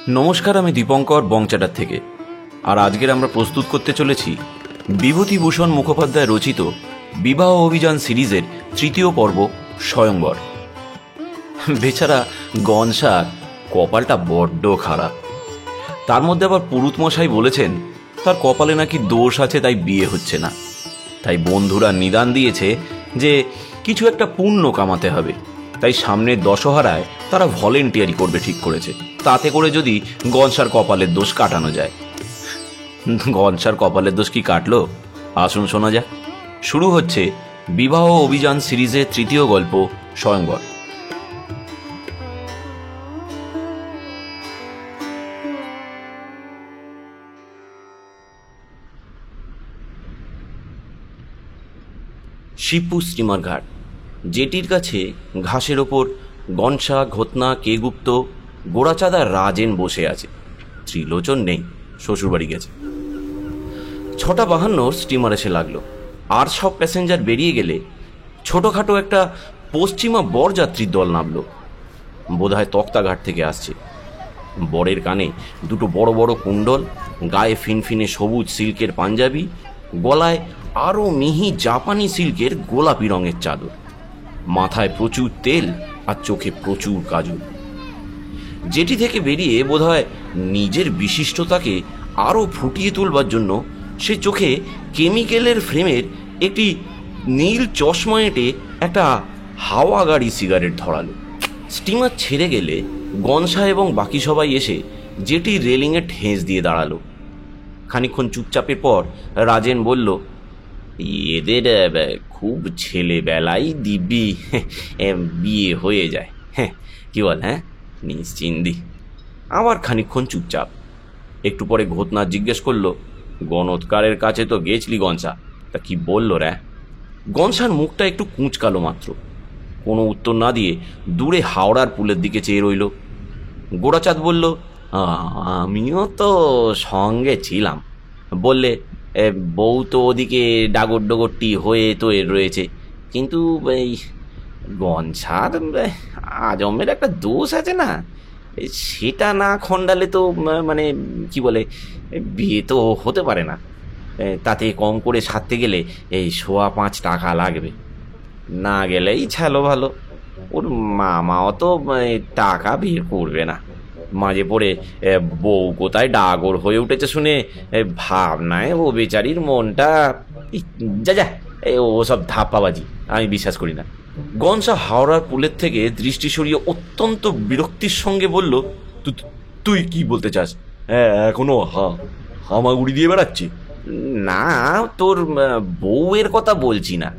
নমস্কার, আমি দীপঙ্কর বংচাটার থেকে। আর আজকের আমরা প্রস্তুত করতে চলেছি বিভূতিভূষণ মুখোপাধ্যায় রচিত বিবাহ অভিযান সিরিজের তৃতীয় পর্ব স্বয়ংবর। বেচারা গনসার কপালটা বড্ড খারাপ। তার মধ্যে আবার পুরুত মশাই বলেছেন তার কপালে নাকি দোষ আছে, তাই বিয়ে হচ্ছে না। তাই বন্ধুরা নিদান দিয়েছে যে কিছু একটা পুণ্য কামাতে হবে, তাই সামনের দশহারায় তারা ভলেন্টিয়ারি করবে ঠিক করেছে। তাতে করে যদি গনসার কপালের দোষ কাটানো যায়। গনসার কপালের দোষ কি কাটলো? আসুন শোনা যাক। শুরু হচ্ছে বিবাহ অভিযান সিরিজের তৃতীয় গল্প স্বয়ংবর। শিবপুর স্টিমার ঘাট। জেটির কাছে ঘাসের ওপর গনসা, ঘোতনা, কেগুপ্ত, গোড়াচাঁদা, রাজেন বসে আছে। ত্রিলোচন নেই, শ্বশুরবাড়ি গেছে। 6:52 স্টিমার এসে লাগলো। আর সব প্যাসেঞ্জার বেরিয়ে গেলে ছোটোখাটো একটা পশ্চিমা বরযাত্রীর দল নামলো। বোধহয় তক্তাঘাট থেকে আসছে। বরের কানে দুটো বড় বড় কুণ্ডল, গায়ে ফিনফিনে সবুজ সিল্কের পাঞ্জাবি, গলায় আরও মিহি জাপানি সিল্কের গোলাপি রঙের চাদর, মাথায় প্রচুর তেল আর চোখে প্রচুর কাজল। জেটি থেকে বেরিয়ে বোধহয় নিজের বিশিষ্টতাকে আরও ফুটিয়ে তুলবার জন্য সে চোখে কেমিক্যালের ফ্রেমের একটি নীল চশমা এঁটে একটা হাওয়া গাড়ি সিগারেট ধরালো। স্টিমার ছেড়ে গেলে গনসা এবং বাকি সবাই এসে জেটির রেলিংয়ে ঠেস দিয়ে দাঁড়ালো। খানিকক্ষণ চুপচাপের পর রাজেন বলল, এদের খুব ছেলেবেলায় দিব্যি বিয়ে হয়ে যায়, কি বল? নিশ্চিন্দি। আবার খানিকক্ষণ চুপচাপ। একটু পরে ঘোতনাথ জিজ্ঞেস করলো, গণৎকারের কাছে তো গেছলি গনসা, তা কি বললো রে? গনসার মুখটা একটু কুঁচকালো মাত্র। কোনো উত্তর না দিয়ে দূরে হাওড়ার পুলের দিকে চেয়ে রইল। গোড়াচাঁদ বলল, আমিও তো সঙ্গে ছিলাম। বললে, বউ তো ওদিকে ডাগর ডগরটি হয়ে তো রয়েছে, কিন্তু এই গনসার আজমের একটা দোষ আছে না, সেটা না খণ্ডালে তো মানে কি বলে, বিয়ে তো হতে পারে না। তাতে কম করে সারতে গেলে এই 5.25 টাকা লাগবে। না গেলেই ছালো ভালো। ওর মামাও তো টাকা বের করবে না। মাঝে পড়ে বউ কোথায় ডাগর হয়ে উঠেছে শুনে ভাবনায় ও বেচারির মনটা যা ওসব ধাপ্পাবাজি আমি বিশ্বাস করি না। গনসা হাওড়ার পুলের থেকে দৃষ্টি সরিয়ে অত্যন্ত বিরক্তির সঙ্গে বলল, তুই কি বলতে চাস? এখনো হামাগুড়ি দিয়ে বেড়াচ্ছি? না, তোর বউয়ের কথা বলছি না,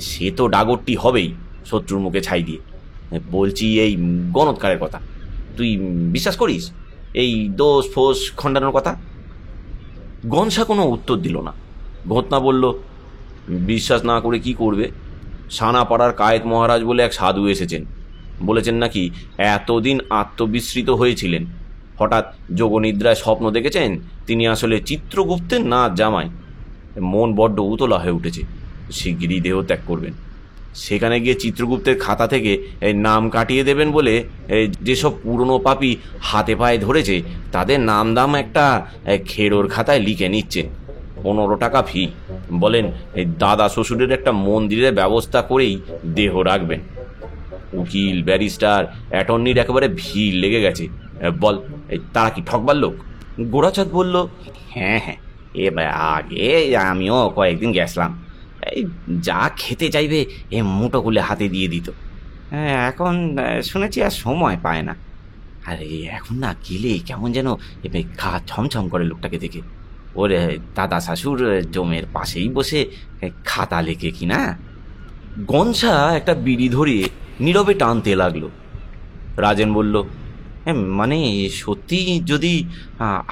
সে তো ডাগরটি হবেই শত্রুর মুখে ছাই দিয়ে। বলছি এই গণৎকারের কথা। তুই বিশ্বাস করিস এই দোষ ফোষ খণ্ডানোর কথা? গনসা কোনো উত্তর দিল না। ঘোতনা বলল, বিশ্বাস না করে কি করবে? সানাপাড়ার কায়েত মহারাজ বলে এক সাধু এসেছেন। বলেছেন নাকি এতদিন আত্মবিস্মৃত হয়েছিলেন, হঠাৎ যোগনিদ্রায় স্বপ্ন দেখেছেন তিনি আসলে চিত্রগুপ্তের না জামাই। মন বড্ড উতলা হয়ে উঠেছে, শিগগিরই দেহ ত্যাগ করবেন। সেখানে গিয়ে চিত্রগুপ্তের খাতা থেকে নাম কাটিয়ে দেবেন বলে যেসব পুরনো পাপী হাতে পায়ে ধরেছে তাদের নাম দাম একটা খেরোর খাতায় লিখে নিচ্ছেন। 15 টাকা ফি। বলেন এই দাদা শ্বশুরের একটা মন্দিরের ব্যবস্থা করেই দেহ রাখবেন। উকিল, ব্যারিস্টার, অ্যাটর্নির একেবারে ভিড় লেগে গেছে। বল, তারা কি ঠকবার লোক? গোড়াচাঁদ বলল, হ্যাঁ, আগে আমিও কয়েকদিন গেছিলাম। এই যা খেতে চাইবে মুঠো খুলে হাতে দিয়ে দিত। এখন শুনেছি আর সময় পায় না। আরে এখন না গেলে কেমন যেন গা ছমছম করে লোকটাকে দেখে। ওর দাদা শাশুর জমের পাশেই বসে খাতা লেখে কিনা। গনসা একটা বিড়ি ধরিয়ে নীরবে টানতে লাগলো। রাজেন বলল, মানে সত্যি যদি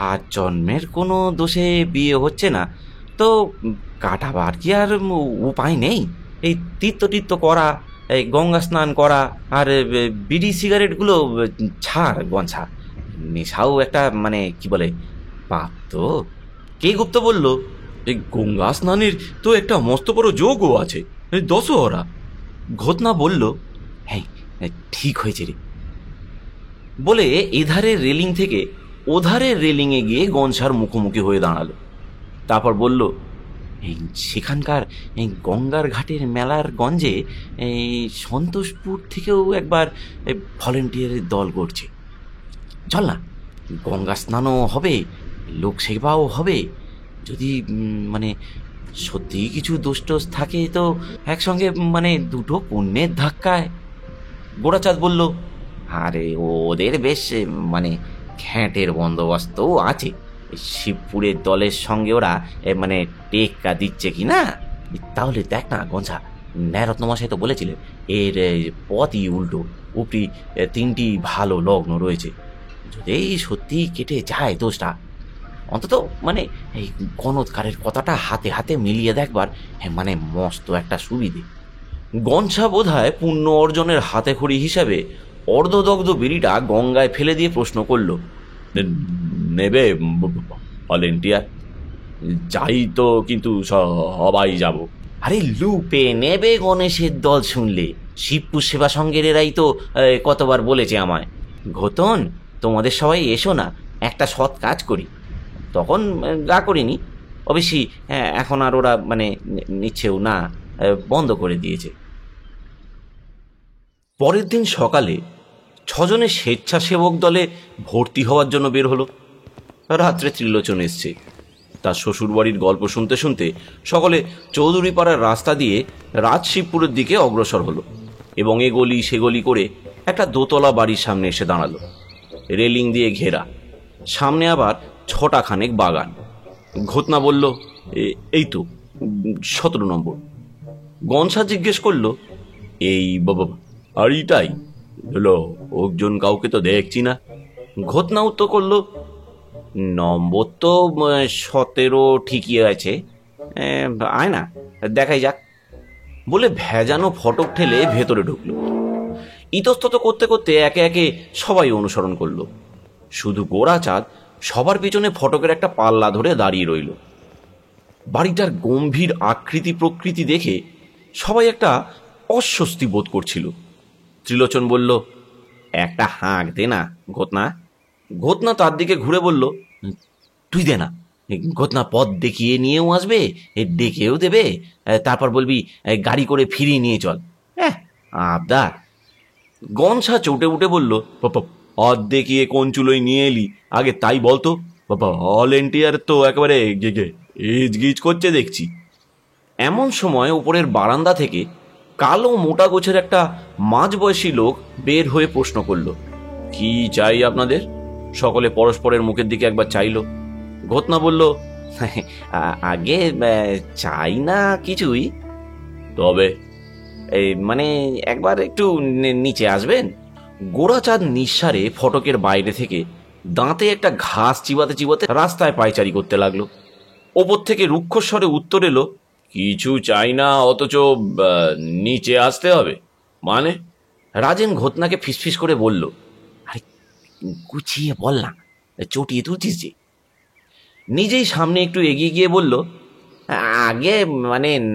আজ জন্মের কোনো দোষে বিয়ে হচ্ছে না তো কাটাবার কি আর উপায় নেই? এই তীর্থ করা, এই গঙ্গা স্নান করা আর বিড়ি সিগারেটগুলো ছাড় গনসা। নেশাও একটা মানে কি বলে পাপ তো। কে গুপ্ত বলল, এই গঙ্গা স্নানের তো একটা মস্ত বড় যোগও আছে, দশহরা। ঘোতনা বলল, হ্যাঁ ঠিক হয়েছে রে। বলে এধারে রেলিং থেকে ওধারে রেলিংয়ে গিয়ে গনসার মুখোমুখি হয়ে দাঁড়ালো। তারপর বলল, এই সেখানকার এই গঙ্গার ঘাটের মেলার গঞ্জে এই সন্তোষপুর থেকেও একবার ভলেন্টিয়ারের দল করছে। চল না, গঙ্গা স্নানও হবে, লোক সেবাও হবে। যদি মানে সত্যিই কিছু দোষ টোষ থাকে তো একসঙ্গে দুটো পুণ্যের ধাক্কায়। গোরাচাঁদ বলল, আরে ওদের বেশ ঘ্যাঁটের বন্দোবস্তও আছে। শিবপুরের দলের সঙ্গে ওরা টেক্কা দিচ্ছে কি না। তাহলে দেখ না গঞ্জা, ন্যায়রত্নমশাই তো বলেছিলেন এর পথই উল্টো, উপরি 3টি ভালো লগ্ন রয়েছে। যদি সত্যি কেটে যায় দোষটা, অন্তত এই গণৎকারের কথাটা হাতে হাতে মিলিয়ে দেখবার মস্ত একটা সুবিধে। গনসা বোধহয় পুণ্য অর্জনের হাতে খড়ি হিসাবে অর্ধদগ্ধ বিড়িটা গঙ্গায় ফেলে দিয়ে প্রশ্ন করল, নেবে ভলেন্টিয়ার? যাই তো, কিন্তু সবাই যাব। আরে লুপে নেবে গণেশের দল শুনলে। শিবপুর সেবা সঙ্গের এরাই তো কতবার বলেছে আমায়, ঘোতন তোমাদের সবাই এসো না, একটা সৎ কাজ করি। তখন গা করিনি অবশ্যই, এখন আর ওরা নিচ্ছেও না, বন্ধ করে দিয়েছে। পরের দিন সকালে 6 জনের স্বেচ্ছাসেবক দলে ভর্তি হওয়ার জন্য বের হলো। রাত্রে ত্রিলোচন এসছে। তার শ্বশুরবাড়ির গল্প শুনতে শুনতে সকলে চৌধুরীপাড়ার রাস্তা দিয়ে রাজশিবপুরের দিকে অগ্রসর হলো এবং এ গলি সে গলি করে একটা দোতলা বাড়ির সামনে এসে দাঁড়ালো। রেলিং দিয়ে ঘেরা, সামনে আবার 6টা খানেক বাগান। ঘটনা বলল, এই তো 17 নম্বর। গনসা জিজ্ঞেস করলো, এই বাবা আড়িটাই হলো? লোকজন কাউকে তো দেখছি না। ঘটনা উত্তর করলো, নম্বর তো 17 ঠিকই আছে, আয় না দেখাই যাক বলে ভেজানো ফটক ঠেলে ভেতরে ঢুকলো। ইতস্তত করতে করতে একে একে সবাই অনুসরণ করলো। শুধু গোরাচাঁদ সবার পিছনে ফটকের একটা পাল্লা ধরে দাঁড়িয়ে রইল। বাড়িটার গম্ভীর আকৃতি প্রকৃতি দেখে সবাই একটা অস্বস্তি বোধ করছিল। ত্রিলোচন বলল, একটা হাঁক দে না ঘটনা। ঘটনা তার দিকে ঘুরে বলল, তুই দে না। ঘটনা পথ দেখিয়ে নিয়েও আসবে, ডেকেও দেবে, তারপর বলবি গাড়ি করে ফিরিয়ে নিয়ে চল। হ্যাঁ আবদার। গনসা চটে উঠে বলল, পথ দেখিয়ে কোন চুলোই নিয়ে এলি আগে তাই বলতো। বাবা ভলেন্টিয়ার তো একেবারে গিজ করছে দেখছি। এমন সময় উপরের বারান্দা থেকে কালো মোটা গোছের একটা মাঝবয়সী লোক বের হয়ে প্রশ্ন করল, কি চাই আপনাদের? সকলে পরস্পরের মুখের দিকে একবার চাইল। ঘটনা বলল, আগে চাই না কিছুই, তবে এই একবার একটু নিচে আসবেন। গোরাচাঁদ নিঃসারে ফটকের বাইরে থেকে দাঁতে একটা ঘাস চিবাতে চিবাতে রাস্তায় পায়চারি করতে লাগলো। ওপর থেকে রুক্ষস্বরে উত্তর এলো, কিছু চাই না অথচ নিচে আসতে হবে মানে? রাজেন ঘটনাকে ফিসফিস করে বলল, আরে গুছিয়ে বল না, চটিয়ে তুলছিস যে। নিজেই সামনে একটু এগিয়ে গিয়ে বলল, আগে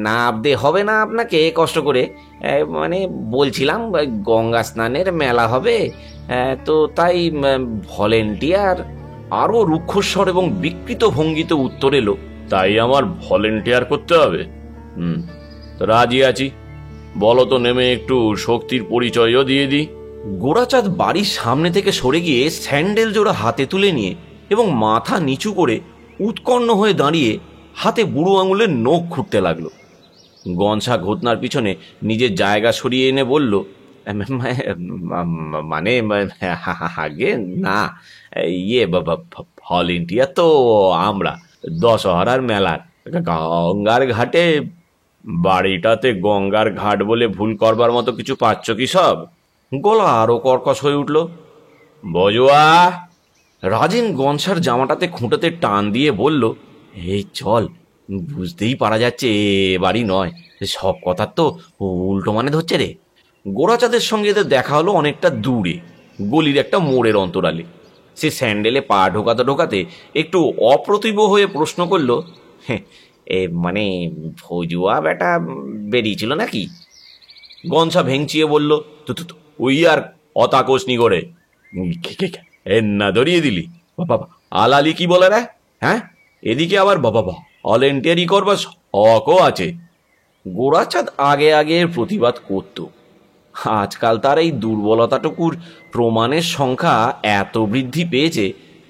নাবতে হবে না আপনাকে কষ্ট করে, বলছিলাম গঙ্গা স্নানের মেলা হবে, তো তাই ভলেন্টিয়ার। আরও রুক্ষস্বর এবং বিকৃত ভঙ্গিতে উত্তর এলো, তাই আমার ভলেন্টিয়ার করতে হবে? তো রাজি আছি, বলো তো নেমে একটু শক্তির পরিচয়ও দিয়ে দিই। গোরাচাঁদ বাড়ির সামনে থেকে সরে গিয়ে স্যান্ডেল জোড়া হাতে তুলে নিয়ে এবং মাথা নিচু করে উৎকণ্ঠ হয়ে দাঁড়িয়ে হাতে বুড়ো আঙুলের নখ খুঁড়তে লাগলো। গনসা ঘটনার পিছনে নিজের জায়গা সরিয়ে এনে বলল, আগে না, ভলেন্টিয়ার তো আমরা দশহরার মেলার গঙ্গার ঘাটে। বাড়িটাতে গঙ্গার ঘাট বলে ভুল করবার মতো কিছু পাচ্ছ কি সব? গলা আরো কর্কশ হয়ে উঠল। বজুয়া। রাজেন গনসার জামাটাতে খুঁটাতে টান দিয়ে বলল, এই চল, বুঝতেই পারা যাচ্ছে এ বাড়ি নয়, সব কথার তো উল্টো ধরছে রে। গোরাচাঁদের সঙ্গে এদের দেখা হলো অনেকটা দূরে, গলির একটা মোড়ের অন্তরালে। সে স্যান্ডেলে পা ঢোকাতে ঢোকাতে একটু অপ্রতিভ হয়ে প্রশ্ন করল, ভজুয়া বেটা বেরিয়েছিল নাকি? গনসা ভেঙচিয়ে বলল, ওই আর অতাকোষ নি করে না ধরিয়ে দিলি। বাবা, আলালি কি বলে রে? হ্যাঁ, এদিকে আবার বাবা ভলেন্টিয়ারি করবার শখও আছে। গোরাচাঁদ আগে আগে এর প্রতিবাদ করত। আজকাল তার এই দুর্বলতাটুকুর প্রমাণের সংখ্যা এত বৃদ্ধি পেয়েছে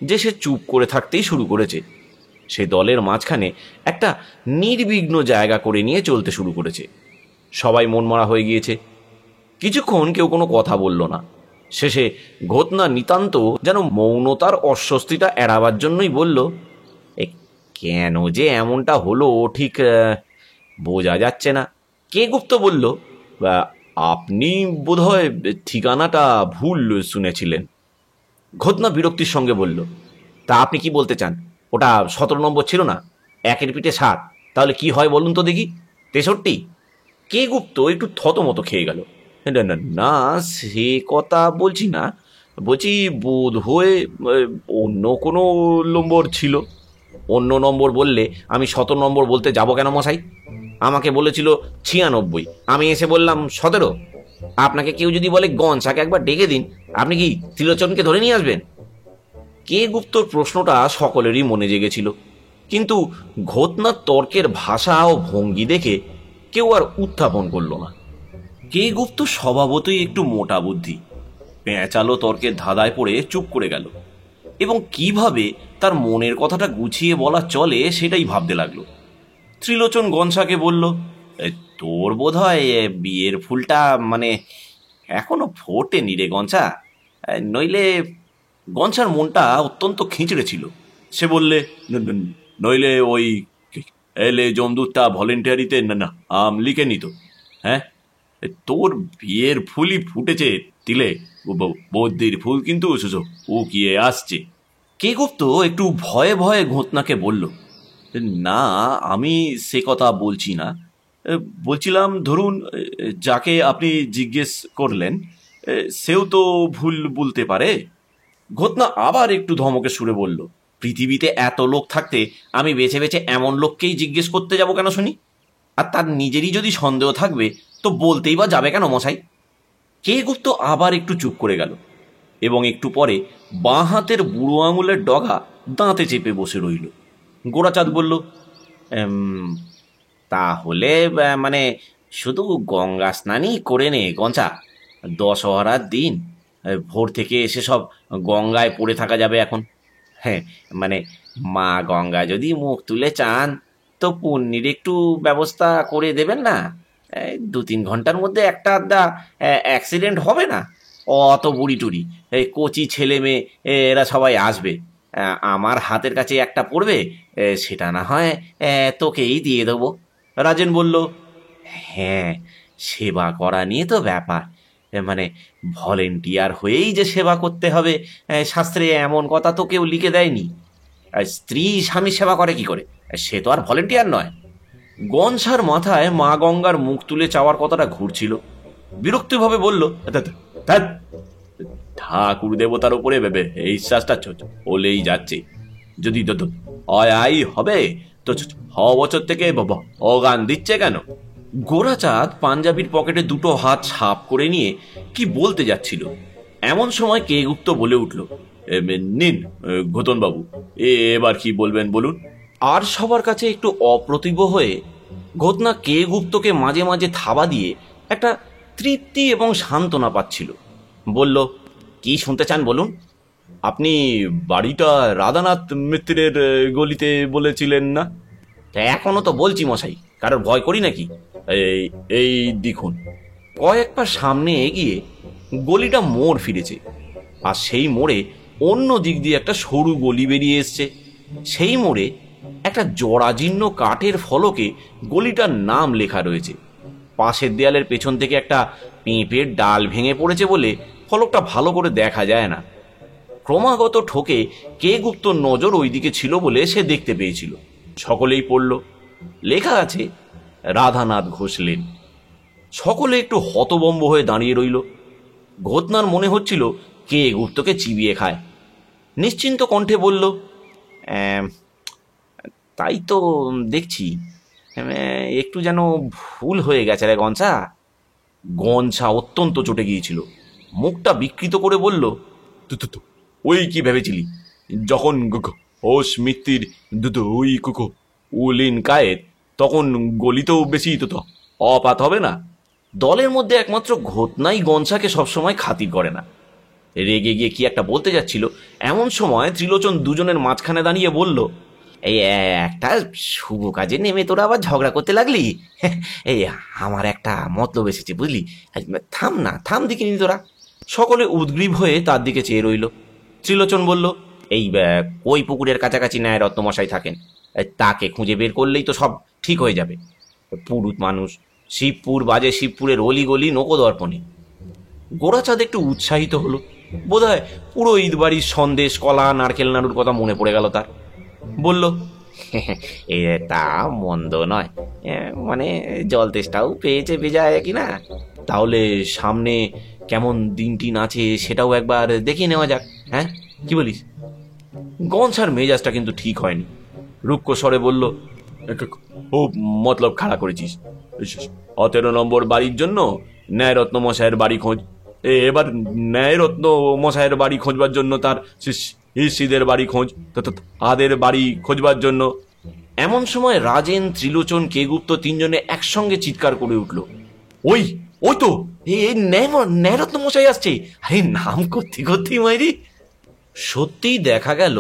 যে সে চুপ করে থাকতেই শুরু করেছে। সে দলের মাঝখানে একটা নির্বিঘ্ন জায়গা করে নিয়ে চলতে শুরু করেছে। সবাই মনমরা হয়ে গিয়েছে। কিছুক্ষণ কেউ কোনো কথা বলল না। শেষে ঘটনা নিতান্ত যেন মৌনতার অস্বস্তিটা এড়াবার জন্যই বলল, এ কেন যে এমনটা হলো ঠিক বোঝা যাচ্ছে না। কে গুপ্ত বলল, আপনি বোধহয় ঠিকানাটা ভুল শুনেছিলেন। ঘটনা বিরক্তির সঙ্গে বলল, তা আপনি কি বলতে চান? ওটা 17 নম্বর ছিল না? একের পিঠে 7, তাহলে কি হয় বলুন তো দেখি? 63? কে গুপ্ত একটু থতমত খেয়ে গেল। না না না, সে কথা বলছি না, বলছি বোধ হয়ে অন্য কোনো নম্বর ছিল। অন্য নম্বর বললে আমি 17 নম্বর বলতে যাব কেন মশাই? আমাকে বলেছিল 96, আমি এসে বললাম 17। আপনাকে কেউ যদি বলে গঞ্জাকে একবার ডেকে দিন, আপনি কি ত্রিলোচনকে ধরে নিয়ে আসবেন? কে গুপ্তর প্রশ্নটা সকলেরই মনে জেগেছিল, কিন্তু ঘটনার তর্কের ভাষা ও ভঙ্গি দেখে কেউ আর উত্থাপন করল না। কে গুপ্ত স্বভাবতই একটু মোটা বুদ্ধি। পেঁচালো তর্কের ধাঁধায় পড়ে চুপ করে গেল এবং কিভাবে তার মনের কথাটা গুছিয়ে বলা চলে সেটাই ভাবতে লাগলো। ত্রিলোচন গনসাকে বলল, তোর বোধ হয় বিয়ের ফুলটা মানে এখনো ফোটেনি রে গনসা, নইলে। গনসার মনটা অত্যন্ত খিঁচড়ে ছিল। সে বললে, নইলে ওই এলে জমদূতটা ভলেন্টিয়ারিতে না আম লিখে নিত। হ্যাঁ, তোর বিয়ের ফুলই ফুটেছে তিলে, বদ্যির ফুল কিন্তু উকিয়ে আসছে। কে গুপ্ত একটু ভয়ে ভয়ে ঘটনাকে বলল, না আমি সে কথা বলছি না, বলছিলাম ধরুন যাকে আপনি জিজ্ঞেস করলেন সেও তো ভুল বলতে পারে। ঘটনা আবার একটু ধমকে সুরে বলল, পৃথিবীতে এত লোক থাকতে আমি বেছে বেছে এমন লোককেই জিজ্ঞেস করতে যাব কেন শুনি? আর তার নিজেরই যদি সন্দেহ থাকবে তো বলতেই বা যাবে কেন মশাই? কে গুপ্ত আবার একটু চুপ করে গেল এবং একটু পরে বাঁ হাতের বুড়ো আঙুলের ডগা দাঁতে চেপে বসে রইল। গোরাচাঁদ বলল, তাহলে মানে শুধু গঙ্গা স্নানই করে নে গঞ্জা। দশহরার দিন ভোর থেকে এসে সব গঙ্গায় পড়ে থাকা যাবে এখন। হ্যাঁ, মানে মা গঙ্গা যদি মুখ তুলে চান তো পুণ্যির একটু ব্যবস্থা করে দেবেন না? 2-3 ঘন্টার মধ্যে একটা আধটা অ্যাক্সিডেন্ট হবে না? অত বুড়ি টুড়ি এই কচি ছেলে মেয়ে এরা সবাই আসবে। আমার হাতের কাছে একটা পড়বে, সেটা না হয় তোকেই দিয়ে দেবো। রাজেন বলল, হ্যাঁ, সেবা করা নিয়ে তো ব্যাপার, মানে ভলেন্টিয়ার হয়েই যে সেবা করতে হবে শাস্ত্রে এমন কথা তো কেউ লিখে দেয়নি। স্ত্রী স্বামীর সেবা করে কি করে? সে তো আর ভলেন্টিয়ার নয়। গনসার মাথায় মা গঙ্গার মুখ তুলে চাওয়ার কথাটা ঘুরছিল। বিরক্তিভাবে বলল, ঠাকুর দেবতার উপরে ভেবে এই শ্বাসটা চলেই যাচ্ছে। যদি আয় হবে তো 6 বছর থেকে অগান দিচ্ছে কেন? গোরাচাঁদ পাঞ্জাবির পকেটে দুটো হাত ছাপ করে নিয়ে কি বলতে যাচ্ছিল, এমন সময় কে গুপ্ত বলে উঠল, নিন ঘোতন বাবু, এবার কি বলবেন বলুন। আর সবার কাছে একটু অপ্রতিভ হয়ে ঘটনা কে গুপ্তকে মাঝে মাঝে থাবা দিয়ে একটা তৃপ্তি এবং সান্ত্বনা পাচ্ছিল। বলল, কি শুনতে চান বলুন। আপনি বাড়িটা রাধানাথ মিত্রের গলিতে বলেছিলেন না? এখনো তো বলছি মশাই, কারোর ভয় করি নাকি? এই এই দেখুন। কয়েক পা সামনে এগিয়ে গলিটা মোড় ফিরেছে, আর সেই মোড়ে অন্য দিক দিয়ে একটা সরু গলি বেরিয়ে এসছে। সেই মোড়ে একটা জরাজীর্ণ কাঠের ফলকে গলিটার নাম লেখা রয়েছে। পাশের দেয়ালের পেছন থেকে একটা পেঁপের ডাল ভেঙে পড়েছে বলে ফলকটা ভালো করে দেখা যায় না। ক্রমাগত ঠোকে কে গুপ্ত নজর ওইদিকে ছিল বলে সে দেখতে পেয়েছিল। সকলেই পড়ল, লেখা আছে রাধানাথ ঘোষ লেন। সকলে একটু হতবম্ব হয়ে দাঁড়িয়ে রইল। ঘটনার মনে হচ্ছিল কে গুপ্তকে চিবিয়ে খায়। নিশ্চিন্ত কণ্ঠে বলল, তাই তো দেখছি, একটু যেন ভুল হয়ে গেছে রে গনসা। গনসা অত্যন্ত চটে গিয়েছিল। মুখটা বিকৃত করে বলল, ওই কি ভেবেছিলি যখন হোস মিত্তির দুই উলিন কায়েত, তখন গলিতেও বেশি তো অপাত হবে না। দলের মধ্যে একমাত্র ঘটনাই গনসাকে সবসময় খাতির করে না। রেগে গিয়ে কি একটা বলতে যাচ্ছিল, এমন সময় ত্রিলোচন দুজনের মাঝখানে দাঁড়িয়ে বলল, এই একটা শুভ কাজে নেমে তোরা আবার ঝগড়া করতে লাগলি? এই আমার একটা মতলব এসেছে বুঝলি, থাম না, থাম দিকে নি তোরা। সকলে উদ্গ্রীব হয়ে তার দিকে চেয়ে রইল। ত্রিলোচন বলল, এই ওই পুকুরের কাছাকাছি ন্যায় রত্নমশাই থাকেন, তাকে খুঁজে বের করলেই তো সব ঠিক হয়ে যাবে। পুরুত মানুষ, শিবপুর বাজে শিবপুরের অলি গলি নকদর্পণে। গোরাচাঁদ একটু উৎসাহিত হলো, বোধহয় পুরো ঈদ বাড়ির সন্দেশ, কলা, নারকেল নাড়ুর কথা মনে পড়ে গেল তার। বলল, তা মন্দ নয়, মানে জল তেষ্টাও পেয়েছে বেজায় কিনা। তাহলে সামনে কেমন দিনটি আছে সেটাও একবার দেখিয়ে নেওয়া যাক, হ্যাঁ কি বলিস? গনসার মেজাজটা কিন্তু ঠিক হয়নি। রুক্ষ স্বরে বলল, ও মতলব খাড়া করেছিস। 17 নম্বর বাড়ির জন্য ন্যায়রত্ন মশাইয়ের বাড়ি খোঁজ। এবার ন্যায়রত্ন মশাইয়ের বাড়ি খোঁজবার জন্য তার শিষ্যদের বাড়ি খোঁজ, তাদের বাড়ি খোঁজবার জন্য। এমন সময় রাজেন, ত্রিলোচন, কেগুপ্ত তিনজনে একসঙ্গে চিৎকার করে উঠল, ওই ওই তো ন্যায়রত্ন মশাই আসছে। আরে নাম করতে করতেই মাইরি। সত্যিই দেখা গেল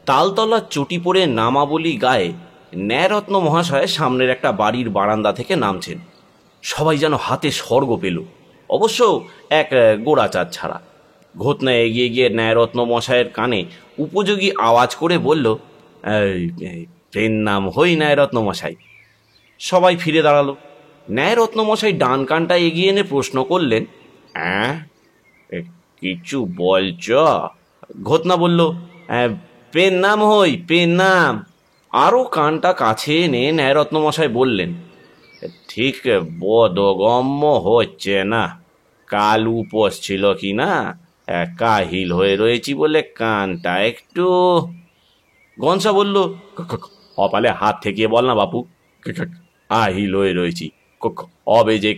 তালতলার চটি পরে নামাবলী গায়ে ন্যায়রত্ন মহাশয় সামনের একটা বাড়ির বারান্দা থেকে নামছেন। সবাই যেন হাতে স্বর্গ পেল, অবশ্য এক গোরাচাঁদ ছাড়া। ঘটনা এগিয়ে গিয়ে ন্যায়রত্ন মশাইয়ের কানে উপযোগী আওয়াজ করে বলল, প্রেম নাম হই ন্যায়রত্ন মশাই। সবাই ফিরে দাঁড়ালো। ন্যায়রত্ন মশাই ডান কানটা এগিয়ে এনে প্রশ্ন করলেন, কিছু বলছ? ঘটনা বলল, পেন নাম হই, পেন নাম। আরও কানটা কাছে এনে ন্যায়রত্ন মশাই বললেন, ঠিক বোধগম্য হচ্ছে না, কাল উপোস ছিল কি না, কাহিল হয়ে রয়েছি বলে কানটা একটু। গনসা বলল, কপালে হাত ঠেকিয়ে বল না বাপু, আহিল হয়ে রয়েছি, অবে যে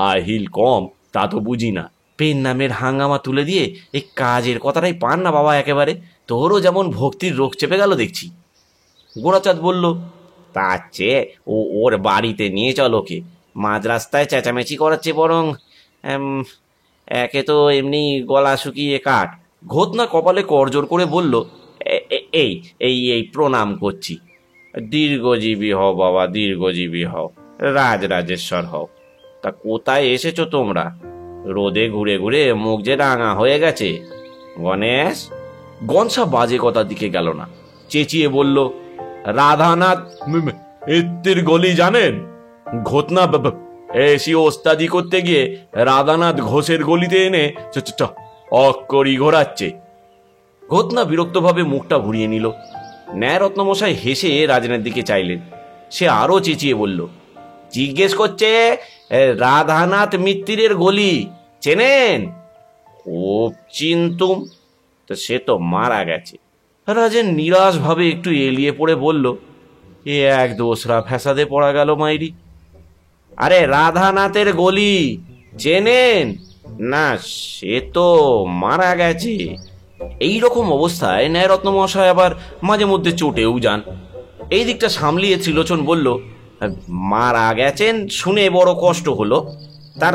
আহিল কম তা তো বুঝি না। পেন নামের হাঙ্গামা তুলে দিয়ে এই কাজের কথাটাই পান না বাবা একেবারে। তোরও যেমন ভক্তির রোগ চেপে গেল দেখছি। গোরাচাঁদ বলল, তার চেয়ে ওর বাড়িতে নিয়ে চল ওকে, মাঝ রাস্তায় চেঁচামেচি করাচ্ছে বরং একে তো এমনি গলা শুকিয়ে কাঠ। ঘটনা কপালে করজোর করে বলল, এই এই এই প্রণাম করছি, দীর্ঘজীবী হও বাবা, দীর্ঘজীবী হও, রাজরাজেশ্বর হও। তা কোথায় এসেছো তোমরা? রোদে ঘুরে ঘুরে মুখ যে রাঙা হয়ে গেছে। গণেশ। গনসা বাজে কথার দিকে গেল না, চেঁচিয়ে বলল, রাধানাথ মিত্তির গলি জানেন? ঘটনা এসি ওস্তাদি করতে গিয়ে রাধানাথ ঘোষের গলিতে এনে অক্করি ঘোরাচ্ছে। ঘটনা বিরক্তভাবে মুখটা ঘুরিয়ে নিল। ন্যায়রত্ন মশাই হেসে রাজনের দিকে চাইলেন। সে আরো চেঁচিয়ে বলল, জিজ্ঞেস করছে রাধানাথ মিত্তিরের গলি চেনেন? খুব চিন্তুম, তো সে তো মারা গেছে। রাজেন নিরাশ ভাবে একটু এলিয়ে পড়ে বলল, এক দোসরা ফ্যাসাদে পড়া গেল মাইরি। আরে রাধানাথের গলি চেনেন না? সে তো মারা গেছে। এই রকম অবস্থায় ন্যায়রত্ন মশাই আবার মাঝে মধ্যে চটেও যান। এই দিকটা সামলিয়ে ত্রিলোচন বলল, মারা গেছেন শুনে বড় কষ্ট হলো, তার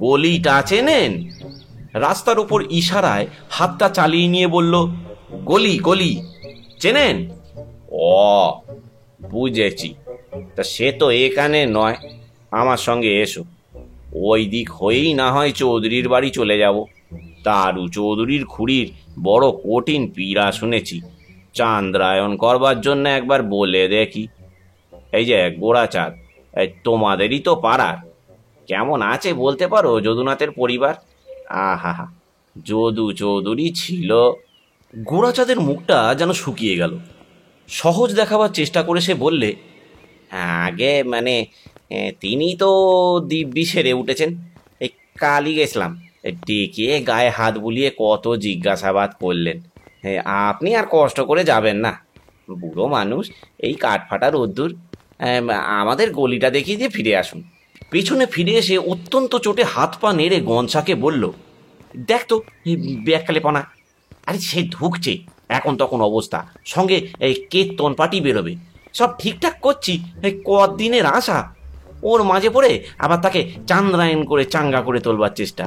গলিটা চেনেন? রাস্তার উপর ইশারায় হাতটা চালিয়ে নিয়ে বলল, গলি গলি চেনেন? ও বুঝেছি, তা সে তো এখানে নয়, আমার সঙ্গে এসো, ওই দিক হয়েই না হয় চৌধুরীর বাড়ি চলে যাব। তারু চৌধুরীর খুড়ির বড় কঠিন পীড়া শুনেছি, চান্দ্রায়ণ করবার জন্য একবার বলে দেখি। এই যে গোরাচাঁদ, তোমাদেরই তো পাড়ার, কেমন আছে বলতে পারো যদুনাথের পরিবার? আহা, যদু চৌধুরী ছিল। গোরাচাঁদের মুখটা যেন শুকিয়ে গেল। সহজ দেখাবার চেষ্টা করে সে বললে, আগে মানে তিনি তো দিব্যি সেরে উঠেছেন, এই কালই গেছিলাম, ডেকে গায়ে হাত বুলিয়ে কত জিজ্ঞাসাবাদ করলেন। আপনি আর কষ্ট করে যাবেন না, বুড়ো মানুষ, এই কাঠফাটা রোদ্দুর, আমাদের গলিটা দেখিয়ে দিয়ে ফিরে আসুন। পেছনে ফিরে এসে অত্যন্ত চোটে হাত পা নেড়ে গনসাকে বলল, দেখ তো ব্যাগকালে পানা, আরে সে ঢুকছে, এখন তখন অবস্থা, সঙ্গে এই কীর্তন পার্টি বেরোবে, সব ঠিকঠাক করছি, এই কদিনের আশা, ওর মাঝে পড়ে আবার তাকে চান্দ্রায়ণ করে চাঙ্গা করে তোলবার চেষ্টা।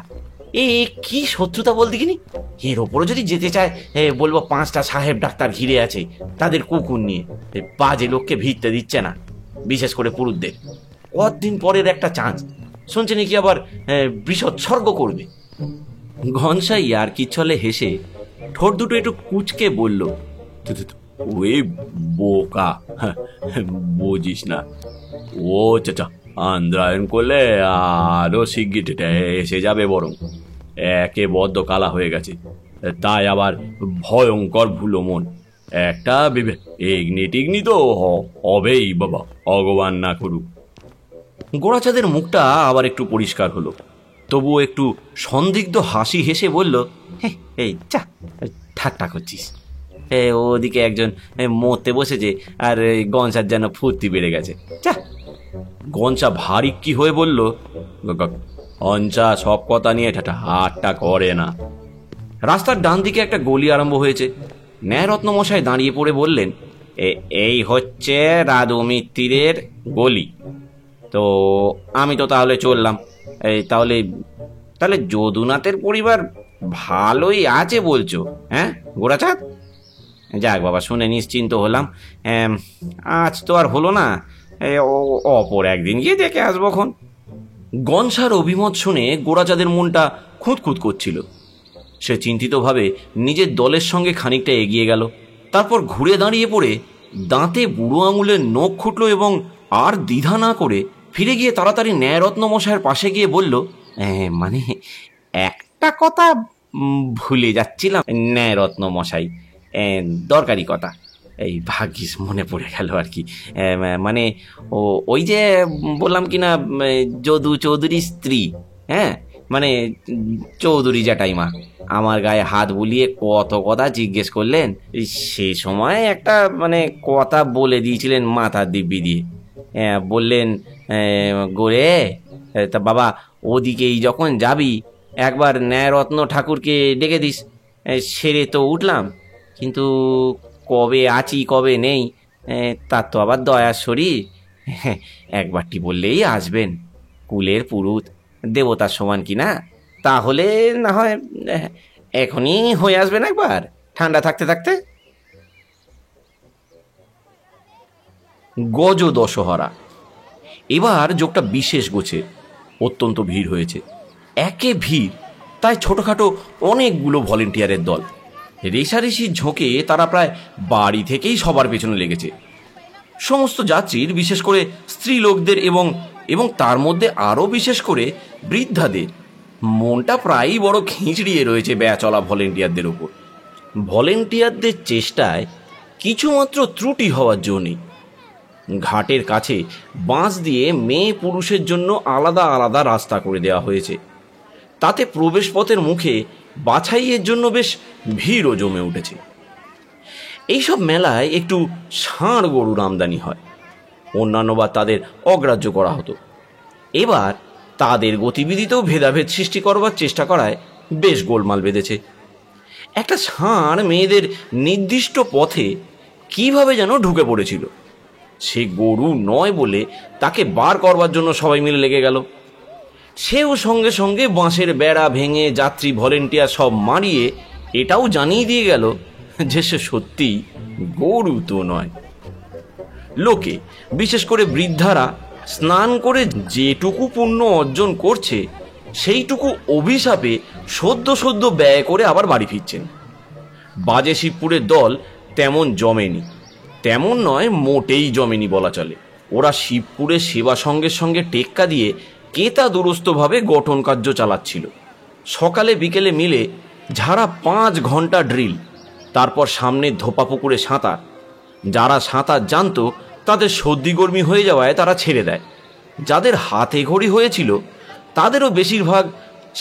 এই কি শত্রুতা বল দেখিনি। এর ওপরে যদি যেতে চায় বলবো 5টা সাহেব ডাক্তার ঘিরে আছে তাদের কুকুর নিয়ে, বাজে লোককে ভিড়তে দিচ্ছে না, বিশেষ করে পুরুষদের। কতদিন পরের একটা চান্স, শুনছে নাকি আবার বৃষৎসর্গ করবে। ঘনসাই আর কি ছলে হেসে ঠোঁট দুটো একটু কুচকে বলল, ওই বোকা, বুঝিস না, ও চাচা আন্দ্রায়ণ করলে আরো শিগগির এসে যাবে, বরং একে বদ্ধ কালা হয়ে গেছে, তাই আবার ভয়ঙ্কর ভুলো মন, একটা এগনি টিগনি তো হবেই বাবা, ভগবান না করুক। গোড়াচাঁদের মুখটা আবার একটু পরিষ্কার হলো, তবুও একটু সন্দিগ্ধ হাসি হেসে বলল, এই চা, ঠাট্টা করছিস। ওদিকে একজন মরতে বসেছে, আর গনসার যেন ফুর্তি বেড়ে গেছে। চা। গনসা ভারী কি হয়ে বলল, অঞ্চা সব কথা নিয়ে হাটটা করে না। রাস্তার ডান দিকে একটা গলি আরম্ভ হয়েছে। ন্যায়রত্ন মশাই দাঁড়িয়ে পড়ে বললেন, এই হচ্ছে রাধু মিত্তিরের গলি। তো আমি তো তাহলে চললাম। এই তাহলে তাহলে যদুনাথের পরিবার ভালোই আছে বলছো, হ্যাঁ গোড়াচাঁদ? যাক বাবা, শুনে নিশ্চিন্ত হলাম। আজ তো আর হলো না, অপর একদিন গিয়ে দেখে আসবো খন। গনসার অভিমত শুনে গোড়াচাঁদের মনটা খুঁতখুত করছিল। সে চিন্তিতভাবে নিজের দলের সঙ্গে খানিকটা এগিয়ে গেল, তারপর ঘুরে দাঁড়িয়ে পড়ে দাঁতে বুড়ো আঙুলের নখ খুঁটল এবং আর দ্বিধা না করে ফিরে গিয়ে তাড়াতাড়ি ন্যায়রত্ন মশাইয়ের পাশে গিয়ে বলল, মানে একটা কথা ভুলে যাচ্ছিলাম ন্যায়রত্ন মশাই, দরকারি কথা, এই ভাগ্যিস মনে পড়ে গেল আর কি। মানে ওই যে বললাম কিনা যদু চৌধুরীর স্ত্রী, হ্যাঁ মানে চৌধুরী জ্যাঠাইমা, আমার গায়ে হাত বুলিয়ে কত কথা জিজ্ঞেস করলেন। সে সময় একটা মানে কথা বলে দিয়েছিলেন মাথার দিব্যি দিয়ে। বললেন, গোরে তা বাবা, ওদিকেই যখন যাবি একবার ন্যায়রত্ন ঠাকুরকে ডেকে দিস। সেরে তো উঠলাম, কিন্তু কবে আছি কবে নেই তার তো আবার দয়ার শরীর, একবারটি বললেই আসবেন, কুলের পুরুত, দেবতার সমান কিনা, তাহলে না হয় এখনই হয়ে আসবেন একবার ঠান্ডা থাকতে থাকতে। গজ দশহরা এবার যোগটা বিশেষ গোছে, অত্যন্ত ভিড় হয়েছে। একে ভিড়, তাই ছোটখাটো অনেকগুলো ভলেন্টিয়ারের দল। রেশারেশির ঝোঁকে তারা প্রায় বাড়ি থেকেই সবার পেছনে লেগেছে। সমস্ত যাত্রীর, বিশেষ করে স্ত্রী লোকদের এবং এবং তার মধ্যে আরও বিশেষ করে বৃদ্ধাদের মনটা প্রায়ই বড় খিঁচড়িয়ে রয়েছে চলা ভলেন্টিয়ারদের ওপর। ভলেন্টিয়ারদের চেষ্টায় কিছুমাত্র ত্রুটি হওয়ার জো নেই। ঘাটের কাছে বাঁশ দিয়ে মেয়ে পুরুষের জন্য আলাদা আলাদা রাস্তা করে দেওয়া হয়েছে। তাতে প্রবেশপথের মুখে বাছাইয়ের জন্য বেশ ভিড়ও জমে উঠেছে। এইসব মেলায় একটু ষাঁড় গরুর আমদানি হয়, অন্যান্যবার তাদের অগ্রাহ্য করা হতো। এবার তাদের গতিবিধিতেও ভেদাভেদ সৃষ্টি করবার চেষ্টা করায় বেশ গোলমাল বেঁধেছে। একটা ষাঁড় মেয়েদের নির্দিষ্ট পথে কিভাবে যেন ঢুকে পড়েছিল। সে গরু নয় বলে তাকে বার করবার জন্য সবাই মিলে লেগে গেল। সেও সঙ্গে সঙ্গে বাঁশের বেড়া ভেঙে যাত্রী ভলেন্টিয়ার সব মারিয়ে এটাও জানিয়ে দিয়ে গেল যে সে সত্যি গরু তো নয়। লোকে, বিশেষ করে বৃদ্ধারা, স্নান করে যেটুকু পুণ্য অর্জন করছে সেইটুকু অভিশাপে সদ্য সদ্য ব্যয় করে আবার বাড়ি ফিরছেন। বাজে শিবপুরের দল তেমন জমেনি, তেমন নয় মোটেই জমেনি বলা চলে। ওরা শিবপুরের সেবা সঙ্গের সঙ্গে টেক্কা দিয়ে কেতা দুরস্তভাবে গঠন কার্য চালাচ্ছিল। সকালে বিকেলে মিলে যারা 5 ঘন্টা ড্রিল, তারপর সামনে ধোপা পুকুরে সাঁতার। যারা সাঁতার জানতো তাদের সর্দিগর্মি হয়ে যাওয়ায় তারা ছেড়ে দেয়। যাদের হাতে ঘড়ি হয়েছিল তাদেরও বেশিরভাগ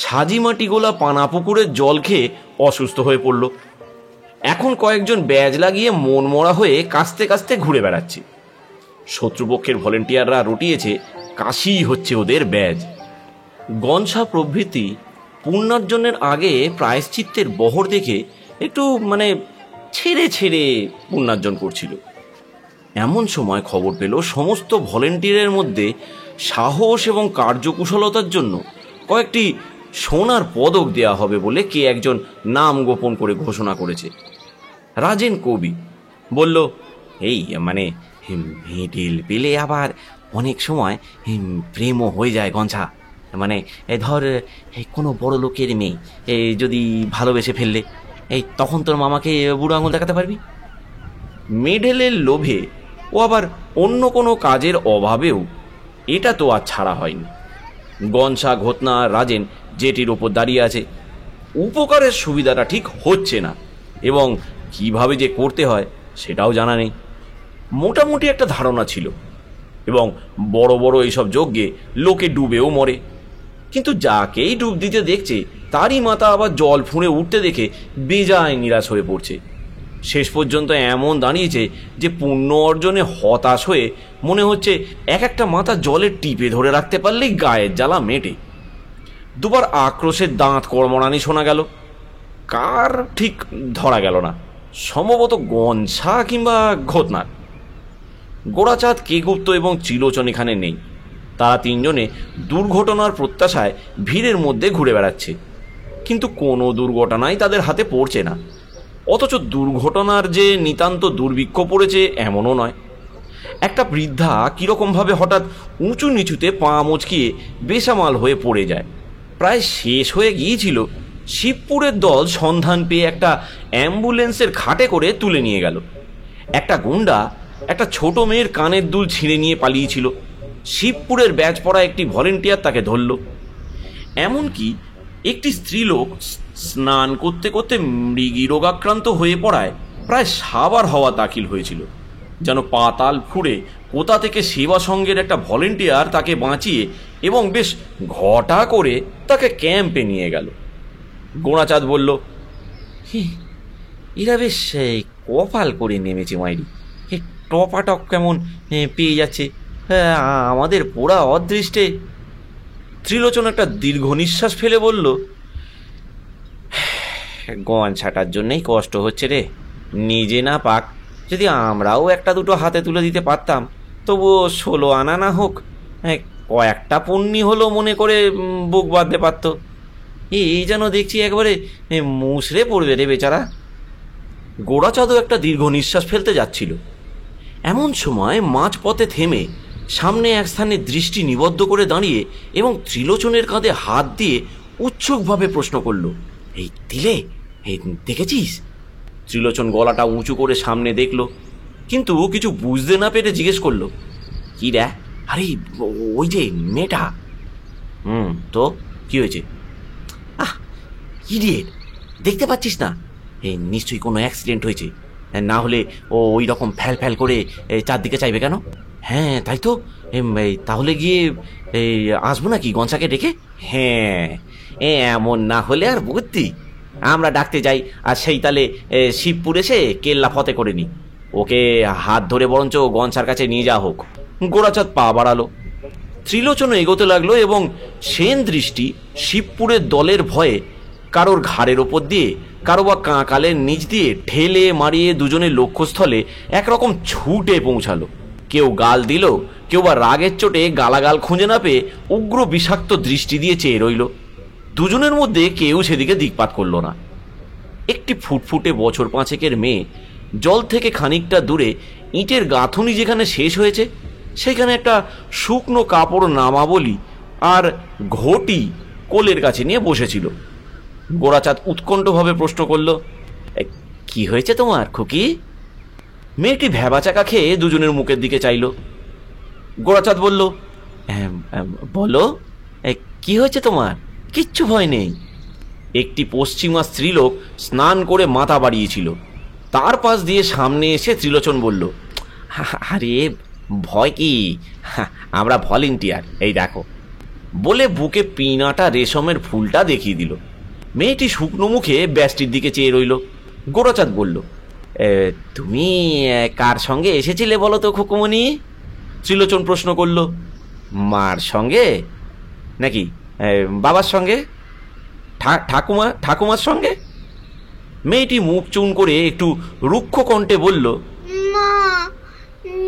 সাজিমাটি গোলা পানা পুকুরের জল খেয়ে অসুস্থ হয়ে পড়ল। এখন কয়েকজন ব্যাজ লাগিয়ে মন মরা হয়ে কাস্তে কাস্তে ঘুরে বেড়াচ্ছে। শত্রুপক্ষের ভলেন্টিয়াররা রটিয়েছে কাশিই হচ্ছে ওদের ব্যাজ। গনসা প্রভৃতি পুণ্যার্জনের আগে প্রায়শ্চিত্তের বহর দেখে একটু ছেড়ে ছেড়ে পুণ্যার্জন করছিল। এমন সময় খবর পেল সমস্ত ভলেন্টিয়ারের মধ্যে সাহস এবং কার্যকুশলতার জন্য কয়েকটি সোনার পদক দেওয়া হবে বলে কে একজন নাম গোপন করে ঘোষণা করেছে। রাজেন কবি বলল, এই মানে মেডেল পেলে আবার অনেক সময় প্রেমও হয়ে যায় গঞ্ছা। মানে ধর কোনো বড় লোকের মেয়ে যদি ভালোবেসে ফেললে, তখন তোর মামাকে বুড়ো আঙুল দেখাতে পারবি। মেডেলের লোভে ও আবার অন্য কোনো কাজের অভাবেও এটা তো আর ছাড়া হয়নি। গনসা, ঘটনা, রাজেন জেটির ওপর দাঁড়িয়ে আছে। উপকারের সুবিধাটা ঠিক হচ্ছে না এবং কিভাবে যে করতে হয় সেটাও জানা নেই। মোটামুটি একটা ধারণা ছিল এবং বড় বড় এইসব যজ্ঞে লোকে ডুবেও মরে, কিন্তু যাকেই ডুব দিতে দেখছে তারই মাথা আবার জল ফুঁড়ে উঠতে দেখে বেজায় নিরাশ হয়ে পড়ছে। শেষ পর্যন্ত এমন দাঁড়িয়েছে যে পুণ্য অর্জনে হতাশ হয়ে মনে হচ্ছে এক একটা মাথা জলে টিপে ধরে রাখতে পারলেই গায়ের জ্বালা মেটে। দুবার আক্রোশের দাঁত কড়মড়ানি শোনা গেল। কার ঠিক ধরা গেল না, সম্ভবত গনসা কিংবা ঘটনার। গোড়াচাঁদ, কেগুপ্ত এবং ত্রিলোচন এখানে নেই। তারা তিনজনে দুর্ঘটনার প্রত্যাশায় ভিড়ের মধ্যে ঘুরে বেড়াচ্ছে, কিন্তু কোনো দুর্ঘটনাই তাদের হাতে পড়ছে না। অথচ দুর্ঘটনার যে নিতান্ত দুর্ভিক্ষ পড়েছে এমনও নয়। একটা বৃদ্ধা কীরকমভাবে হঠাৎ উঁচু নিচুতে পা মচকিয়ে বেসামাল হয়ে পড়ে যায়। প্রায় শেষ হয়ে গিয়েছিল, শিবপুরের দল সন্ধান পেয়ে একটা অ্যাম্বুলেন্সের খাটে করে তুলে নিয়ে গেল। একটা গুন্ডা একটা ছোট মেয়ের কানের দুল ছিঁড়ে নিয়ে পালিয়েছিল। শিবপুরের ব্যাচ পড়া একটি ভলেন্টিয়ার তাকে ধরল। এমনকি একটি স্ত্রীলোক স্নান করতে করতে মৃগী রোগাক্রান্ত হয়ে পড়ায় প্রায় সাবার হওয়া দাখিল হয়েছিল, যেন পাতাল ফুঁড়ে কোথা থেকে সেবা সঙ্গের একটা ভলেন্টিয়ার তাকে বাঁচিয়ে এবং বেশ ঘটা করে তাকে ক্যাম্পে নিয়ে গেল। গোড়াচাঁদ বলল, এরা বেশ কপাল করে নেমেছে মাইরি, টপাটপ কেমন পেয়ে যাচ্ছে আমাদের পোড়া অদৃষ্টে। ত্রিলোচন একটা দীর্ঘ নিঃশ্বাস ফেলে বলল, গনছাটার জন্যই কষ্ট হচ্ছে রে। নিজে না পাক, যদি আমরাও একটা দুটো হাতে তুলে দিতে পারতাম, তবুও 16 আনা না হোক কয়েকটা পুণ্যি হলো মনে করে বুক বাঁধতে পারত। এই যেন দেখছি একবারে মুসড়ে পড়বে রে বেচারা। গোড়াচাঁদও একটা দীর্ঘ নিঃশ্বাস ফেলতে যাচ্ছিল। এমন সময় মাঝপথে থেমে সামনে এক স্থানে দৃষ্টি নিবদ্ধ করে দাঁড়িয়ে এবং ত্রিলোচনের কাঁধে হাত দিয়ে উৎসুকভাবে প্রশ্ন করল, এই দিলে দেখেছিস? ত্রিলোচন গলাটা উঁচু করে সামনে দেখল, কিন্তু কিছু বুঝতে না পেরে জিজ্ঞেস করলো, কি রে? আরে ওই যে মেয়েটা। তো কি হয়েছে? ইডিয়েট, দেখতে পাচ্ছিস না? নিশ্চয়ই কোনো অ্যাক্সিডেন্ট হয়েছে, না হলে ও ওই রকম ফ্যাল ফ্যাল করে চারদিকে চাইবে কেন? হ্যাঁ তাই তো, তাহলে গিয়ে আসবো নাকি গনসাকে ডেকে? হ্যাঁ, এমন না হলে আর বুদ্ধি, আমরা ডাকতে যাই আর সেই তালে শিবপুর এসে কেল্লা ফতে করে নি। ওকে হাত ধরে বরঞ্চ গনসার কাছে নিয়ে যাওয়া হোক। গোড়াচাঁদ পা বাড়ালো। ত্রিলোচন এগোতে লাগলো এবং সেন দৃষ্টি শিবপুরের দলের ভয়ে কারোর ঘাড়ের ওপর দিয়ে, কারো বা কাঁকালের নিচ দিয়ে ঠেলে মারিয়ে দুজনের লক্ষ্যস্থলে একরকম ছুটে পৌঁছালো। কেউ গাল দিল, কেউ বা রাগের চোটে গালাগাল খুঁজে না পেয়ে উগ্র বিষাক্ত দৃষ্টি দিয়ে চেয়ে রইল। দুজনের মধ্যে কেউ সেদিকে দিকপাত করল না। একটি ফুটফুটে বছর 5 মেয়ে জল থেকে খানিকটা দূরে ইটের গাঁথুনি যেখানে শেষ হয়েছে সেখানে একটা শুকনো কাপড় নামাবলি আর ঘটি কোলের কাছে নিয়ে বসেছিল। গোড়াচাঁদ উৎকণ্ঠভাবে প্রশ্ন করল, কি হয়েছে তোমার খুকি? মেয়েটি ভ্যাবাচাকা খেয়ে দুজনের মুখের দিকে চাইল। গোড়াচাঁদ বলল, বলো কি হয়েছে তোমার? কিচ্ছু ভয় নেই। একটি পশ্চিমা স্ত্রীলোক স্নান করে মাথা বাড়িয়েছিল। তার পাশ দিয়ে সামনে এসে ত্রিলোচন বলল, আরে ভয় কি, আমরা ভলেন্টিয়ার, এই দেখো, বলে বুকে পিনাটা রেশমের ফুলটা দেখিয়ে দিল। মেয়েটি শুকনো মুখে ব্যাসটির দিকে চেয়ে রইল। গোড়াচাঁদ বলল, তুমি কার সঙ্গে এসেছিলে বলো তো খুকুমণি? ত্রিলোচন প্রশ্ন করল, মার সঙ্গে নাকি বাবার সঙ্গে, ঠাকুমার সঙ্গে? মেয়েটি মুখ চুন করে একটু রুক্ষ কণ্ঠে বলল, মা,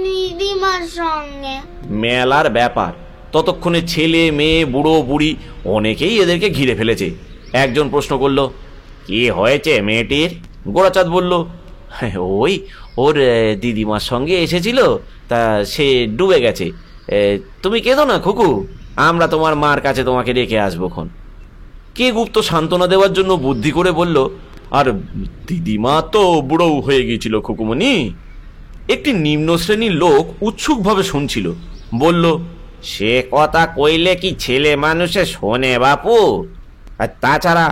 দিদিমার সঙ্গে। মেলার ব্যাপার। ততক্ষণে ছেলে মেয়ে বুড়ো বুড়ি অনেকেই এদেরকে ঘিরে ফেলেছে। একজন প্রশ্ন করল, কি হয়েছে মেয়েটির? গোরাচাঁদ বলল, ওই ওর দিদিমার সঙ্গে এসেছিল, তা সে ডুবে গেছে। তুমি কেঁদো না খুকু, আমরা তোমার মার কাছে তোমাকে রেখে আসবো খন। কে গুপ্ত সান্ত্বনা দেওয়ার জন্য বুদ্ধি করে বলল, আর দিদিমা তো বুড়ো হয়ে গিয়েছিল খুকুমণি। একটি নিম্ন শ্রেণীর লোক উৎসুকভাবে শুনছিল, বলল, সে কথা কইলে কি ছেলে মানুষে শোনে বাপু? আর তাছাড়া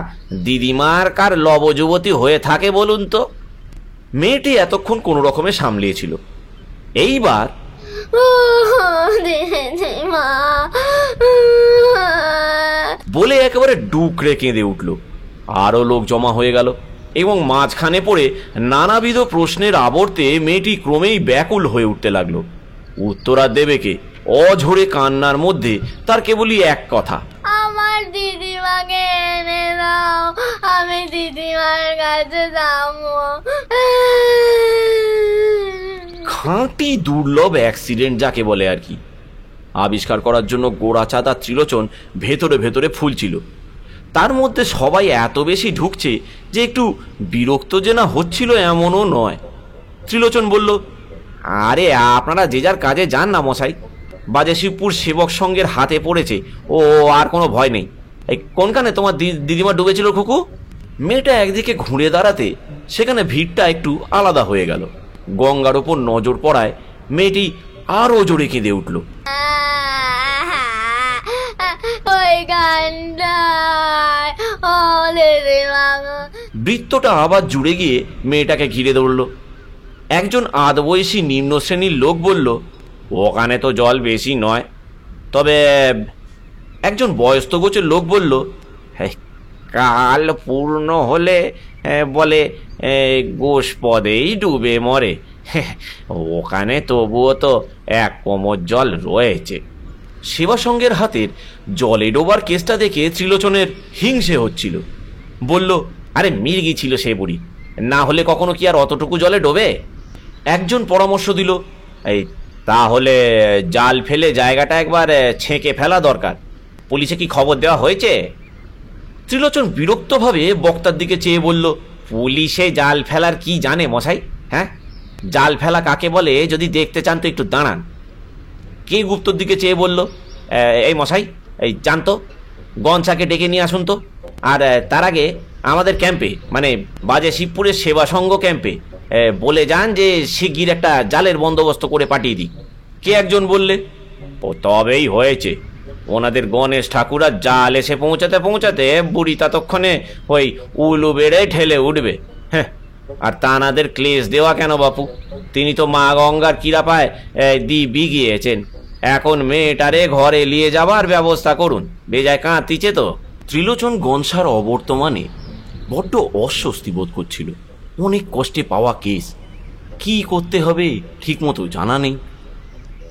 দিদিমার কার লবযুবতী হয়ে থাকে বলুন তো? মেয়েটি এতক্ষণ কোনো রকমে সামলিয়েছিল। এইবার দিদিমা বলে একেবারে ডুকরে কেঁদে উঠল। আরও লোক জমা হয়ে গেল এবং মাঝখানে পড়ে নানাবিধ প্রশ্নের আবর্তে মেয়েটি ক্রমেই ব্যাকুল হয়ে উঠতে লাগলো। উত্তর আর দেবে কে? অঝরে কান্নার মধ্যে তার কেবলই এক কথা, আমার দিদিমাকে এনে দাও, আমি দিদিমার কাছে যাবো। খাঁটি দুর্লভ অ্যাক্সিডেন্ট যাকে বলে আর কি। আবিষ্কার করার জন্য গোরাচাঁদ আর ত্রিলোচন ভেতরে ভেতরে ফুলছিল। তার মধ্যে সবাই এত বেশি ঢুকছে যে একটু বিরক্ত যে না হচ্ছিল এমনও নয়। ত্রিলোচন বলল, আরে আপনারা যে যার কাজে যান না মশাই, বাজেশিবপুর সেবক সঙ্গের হাতে পড়েছে, ও আর কোনো ভয় নেই। এই কোনখানে তোমার দিদিমা ডুবেছিল খুকু? মেয়েটা একদিকে ঘুরে দাঁড়াতে সেখানে ভিড়টা একটু আলাদা হয়ে গেল। গঙ্গার ওপর নজর পড়ায় মেয়েটি আরও জোরে কেঁদে উঠল। ওই গানটায় ও দিদিমা। বৃত্তটা আবার জুড়ে গিয়ে মেয়েটাকে ঘিরে ধরল। একজন আধবয়সী নিম্ন শ্রেণীর লোক বলল, ওখানে তো জল বেশি নয়, তবে একজন বয়স্ক গোছের লোক বলল, কাল পূর্ণ হলে বলে গোশ পদেই ডুবে মরে, ওখানে তবুও তো এক কোমর জল রয়েছে। সেবাসঙ্গের হাতের জলে ডোবার কেসটা দেখে ত্রিলোচনের হিংসে হচ্ছিল। বলল, আরে মির্গি ছিল সে বুড়ি, না হলে কখনো কি আর অতটুকু জলে ডোবে? একজন পরামর্শ দিল, এই তাহলে জাল ফেলে জায়গাটা একবার ছেঁকে ফেলা দরকার। পুলিশে কি খবর দেওয়া হয়েছে? ত্রিলোচন বিরক্তভাবে বক্তার দিকে চেয়ে বলল, পুলিশে জাল ফেলার কি জানে মশাই? হ্যাঁ, জাল ফেলা কাকে বলে যদি দেখতে চান তো একটু দাঁড়ান। কে গুপ্তর দিকে চেয়ে বলল, এই মশাই, এই জানতো গঞ্চাকে ডেকে নিয়ে আসুন তো। আর তার আগে আমাদের ক্যাম্পে, মানে বাজেশিবপুরের সেবা সংঘ ক্যাম্পে বলে যান যে শিগগির একটা জালের বন্দোবস্ত করে পাঠিয়ে দিই। কে একজন বললে, ও তবেই হয়েছে, ওনাদের গণেশ ঠাকুরার জাল এসে পৌঁছাতে পৌঁছাতে বুড়ি ততক্ষণে ওই উলু বেড়ে ঠেলে উঠবে। হ্যাঁ, আর তানাদের ক্লেশ দেওয়া কেন বাপু? তিনি তো মা গঙ্গার কিরাপায় দিব্যি গিয়েছেন। এখন মেয়েটারে ঘরে নিয়ে যাবার ব্যবস্থা করুন, বেজায় কাঁদতিছে তো। ত্রিলোচন গনসার অবর্তমানে বড্ড অস্বস্তি বোধ করছিল। অনেক কষ্টে পাওয়া কেস, কি করতে হবে ঠিকমতো জানা নেই।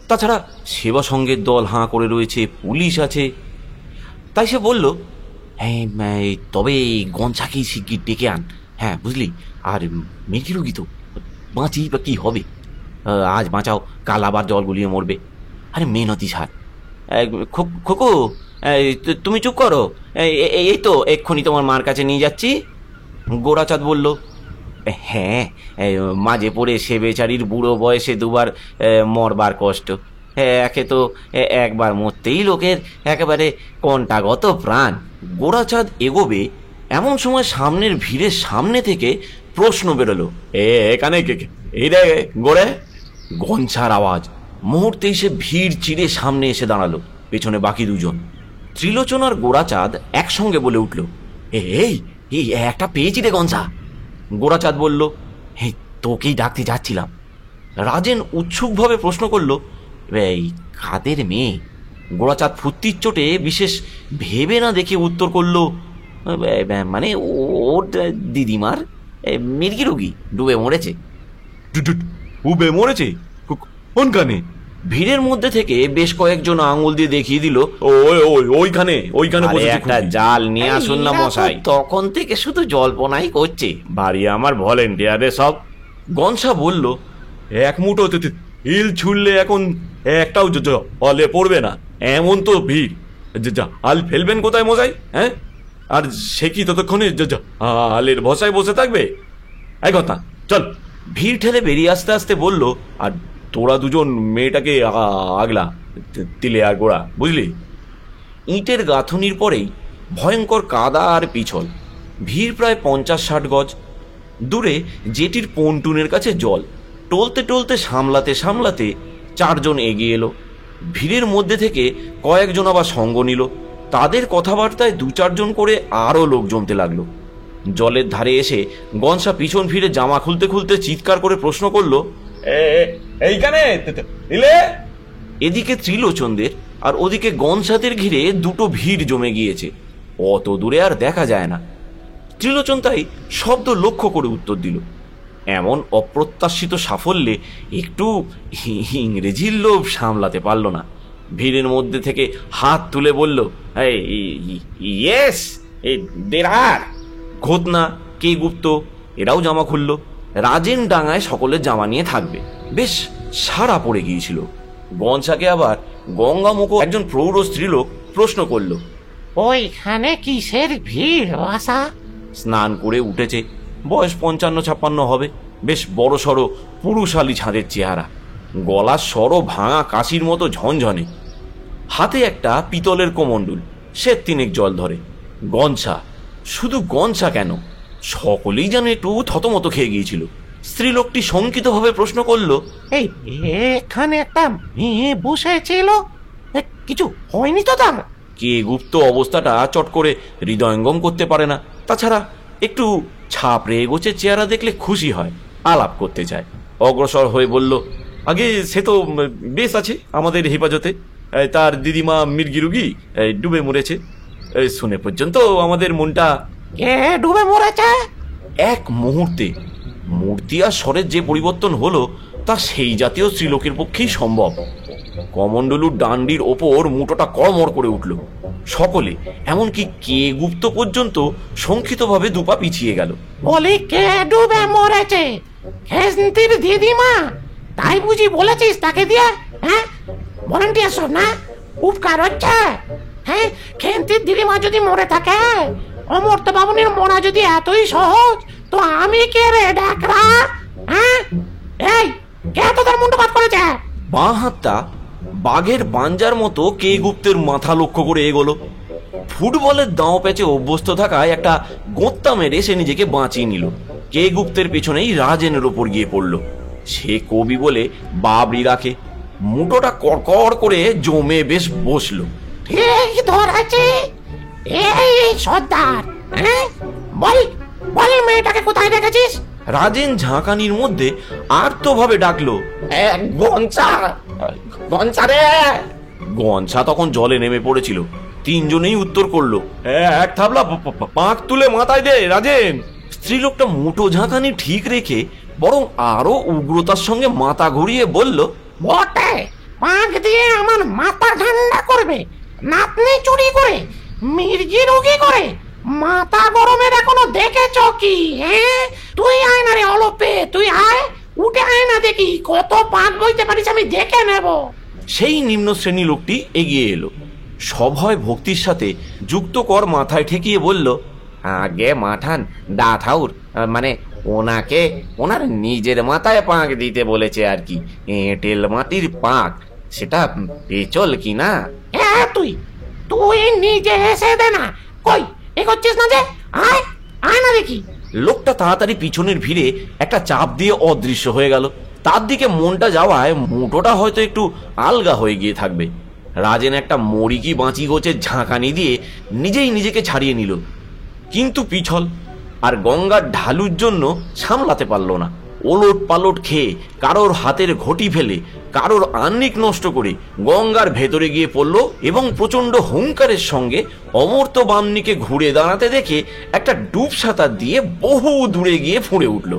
তাছাড়া সেবা সঙ্গের দল হাঁ করে রয়েছে, পুলিশ আছে। তাই সে বলল, হ্যাঁ তবে গঞ্জাকেই শিগগির ডেকে আন। হ্যাঁ বুঝলি, আর মেঘি রুগী তো, বাঁচি বা কী হবে? আজ বাঁচাও, কাল আবার জল গুলিয়ে মরবে। আরে মেহনতি সার। খোকো, তুমি চুপ করো, এই তো এক্ষুনি তোমার মার কাছে নিয়ে যাচ্ছি। গোরাচাঁদ বলল, হ্যাঁ, মাঝে পড়ে সে বেচারির বুড়ো বয়সে দুবার মরবার কষ্ট। একে তো একবার মরতেই লোকের একেবারে কণ্টাগত প্রাণ। গোরাচাঁদ এগোবে এমন সময় সামনের ভিড়ের সামনে থেকে প্রশ্ন বেরোলো, এখানে এই রে গোড়ে? গঞ্ছার আওয়াজ। মুহূর্তেই সে ভিড় চিরে সামনে এসে দাঁড়ালো, পেছনে বাকি দুজন। ত্রিলোচন আর গোরাচাঁদ একসঙ্গে বলে উঠল, এই একটা পেয়েছি রে গঞ্ছা। গোরাচাঁদ বলল, এই তোকেই ডাকতে যাচ্ছিলাম। রাজেন উৎসুকভাবে প্রশ্ন করল, এই কাদের মেয়ে? গোরাচাঁদ ফুর্তির চোটে বিশেষ ভেবে না দেখে উত্তর করল, মানে ওর দিদিমার মির্গি রুগী ডুবে মরেছে। ডুবে মরেছে? কোনখানে? ভিড়ের মধ্যে থেকে বেশ কয়েকজন আঙুল দিয়ে দেখিয়ে দিল, ওইখানে একটা জাল নিয়ে আসুন না মশাই। তখন থেকে শুধু জল্পনাই করছে, বাড়ি আমার ভলেন্টিয়ারে সব। গনসা বলল, এক মুঠো হিল ছুড়লে এখন একটাও জলে পড়বে না, এমন তো ভিড়। আল ফেলবেন কোথায় মশাই? হ্যাঁ, আর সে কি ততক্ষণে আলের ভসায় বসে থাকবে? এই কথা, চল। ভিড় ঠেলে বেরিয়ে আসতে আসতে বলল, আর তোরা দুজন মেয়েটাকে আগলা, তিলে আর গোড়া, বুঝলি? ইটের গাঁথুনির পরেই ভয়ঙ্কর কাদা আর পিছল। ভিড় প্রায় 50-60 গজ দূরে। জেটির পন্টুনের কাছে জল টলতে টলতে সামলাতে সামলাতে 4 জন এগিয়ে এলো। ভিড়ের মধ্যে থেকে কয়েকজন আবার সঙ্গ নিল। তাদের কথাবার্তায় 2-4 জন করে আরও লোক জমতে লাগলো। জলের ধারে এসে গনসা পিছন ফিরে জামা খুলতে খুলতে চিৎকার করে প্রশ্ন করলো, এইখানে এদিকে ত্রিলোচনদের আর ওদিকে গনসাদের ঘিরে দুটো ভিড় জমে গিয়েছে। অত দূরে আর দেখা যায় না। ত্রিলোচন তাই শব্দ লক্ষ্য করে উত্তর দিল। এমন অপ্রত্যাশিত সাফল্যে একটু ইংরেজির লোভ সামলাতে পারল না। ভিড়ের মধ্যে থেকে হাত তুলে বলল, ইয়েস, দের আর। ঘোতনা, কে গুপ্ত এরাও জামা খুলল। রাজেন ডাঙায় সকলের জামা নিয়ে থাকবে। বেশ সারা পড়ে গিয়েছিল। গনসাকে আবার গঙ্গামুখ একজন প্রৌঢ় স্ত্রীলোক প্রশ্ন করল, ওইখানে কিসের ভিড় বাসা? স্নান করে উঠেছে, বয়স 55-56 হবে। বেশ বড় সড়ো পুরুষালী ছাঁদের চেহারা, গলার স্বরও ভাঙা কাশির মতো ঝনঝনে। হাতে একটা পিতলের কোমণ্ডুল, সে 3 জল ধরে। গনসা, শুধু গনসা কেন, সকলেই যেন একটু থতমত খেয়ে গিয়েছিল। স্ত্রীলোকটি শঙ্কিতভাবে প্রশ্ন করল, এই এখানে একটা মেয়ে বসেছিল, কিছু হয়নি তো তার? কে গুপ্ত অবস্থাটা চট করে হৃদয়ঙ্গম করতে পারে না। তাছাড়া একটু ছাপড়ে গোছের চেহারা দেখলে খুশি হয়, আলাপ করতে চায়। অগ্রসর হয়ে বলল, আগে সে তো বেশ আছে আমাদের হেফাজতে। তার দিদিমা মির্গি রুগী ডুবে মরেছে শুনে পর্যন্ত আমাদের মনটা। কে ডুবে মরেছে? এক মুহূর্তে মূর্তি আর স্বরের যে পরিবর্তন হলো তা সেই জাতীয় স্ত্রীলোকের পক্ষেই সম্ভব। কমণ্ডলুর ডান্ডির ওপর মুঠোটা কড়মড় করে উঠল। সকলে, এমনকি কে গুপ্ত পর্যন্ত শঙ্কিতভাবে দুপা পিছিয়ে গেল। বলি, কে ডুবে মরেছে? খেন্তির দিদিমা? তাই বুঝি বলেছিস তাকে দিয়ে? হ্যাঁ, ভলেন্টিয়ার সব না, উপকার হচ্ছে। হ্যাঁ, খেন্তির দিদিমা যদি মরে থাকে, অমর্ত্য বাবুনির মরা যদি এতই সহজ, তো আমি কে রে ডাকরা? হ্যাঁ, এই কে তোদের মুন্ডু পাত করেছে? বাঁ হাতটা বাঘের পাঞ্জার মতো কে গুপ্তের মাথা লক্ষ্য করে এগোলো। ফুটবলের দাঁও প্যাচে অভ্যস্ত থাকায় একটা গোত্তা মেরে সে নিজেকে বাঁচিয়ে নিল। কে গুপ্তের পেছনেই রাজেনের ওপর গিয়ে পড়ল। সে কবি বলে বাবরি রাখে। মুঠোটা কড়কড় করে জমে বেশ বসলো। ঠিক ধরেছে, এই সর্দার। হ্যাঁ, বল বল, মেয়েটাকে কোথায় রেখেছিস? রাজেন ঝাঁকানির মধ্যে আর্তভাবে ডাকলো, গনসা, গনসা রে। গনসা তখন জলে নেমে পড়েছিল। 3 জনেই উত্তর করলো, এক থাবলা পাঁক তুলে মাথায় দে রাজেন। স্ত্রীলোকটা মুঠো ঝাঁকানি ঠিক রেখে বরং আরো উগ্রতার সঙ্গে মাথা ঘুরিয়ে বলল, বটে, পাঁক দিয়ে আমার মাথা ঠান্ডা করবে? নাতনি চুরি করে, মির্গি রুগী করে, মাথা গরমের এখনো দেখেছ কি? হ্যাঁ, তুই আয় না রে অলপে, তুই আয়, উঠে আয় না, দেখি কত পাঁক বইতে পারিস, আমি দেখে নেব। সেই নিম্ন শ্রেণী লোকটি এগিয়ে এলো। সভয় ভক্তির সাথে যুক্ত কর মাথায় ঠেকিয়ে বলল, আগে মাঠান দাথাউর, মানে ওনাকে ওনার নিজের মাথায় পাঁক দিতে বলেছে আর কি। এঁটেল মাটির পাঁক, সেটা পেচল কি না? হ্যাঁ, তুই তুই নিজে এসে দে না। কই এগোচ্ছিস না যে? আয় আয় না দেখি। লোকটা তাড়াতাড়ি পিছনের ভিড়ে একটা চাপ দিয়ে অদৃশ্য হয়ে গেল। তার দিকে মনটা যাওয়ায় মুঠোটা হয়তো একটু আলগা হয়ে গিয়ে থাকবে। রাজেন একটা মরিকি বাঁচি গোছের ঝাঁকানি দিয়ে নিজেই নিজেকে ছাড়িয়ে নিল, কিন্তু পিছল আর গঙ্গার ঢালুর জন্য সামলাতে পারল না। ওলট পালট খেয়ে, কারোর হাতের ঘটি ফেলে, কারোর আহ্নিক নষ্ট করে গঙ্গার ভেতরে গিয়ে পড়ল এবং প্রচণ্ড হুঙ্কারের সঙ্গে অমর্ত্য বামনিকে ঘুরে দাঁড়াতে দেখে একটা ডুব সাঁতার দিয়ে বহু দূরে গিয়ে ফুঁড়ে উঠল।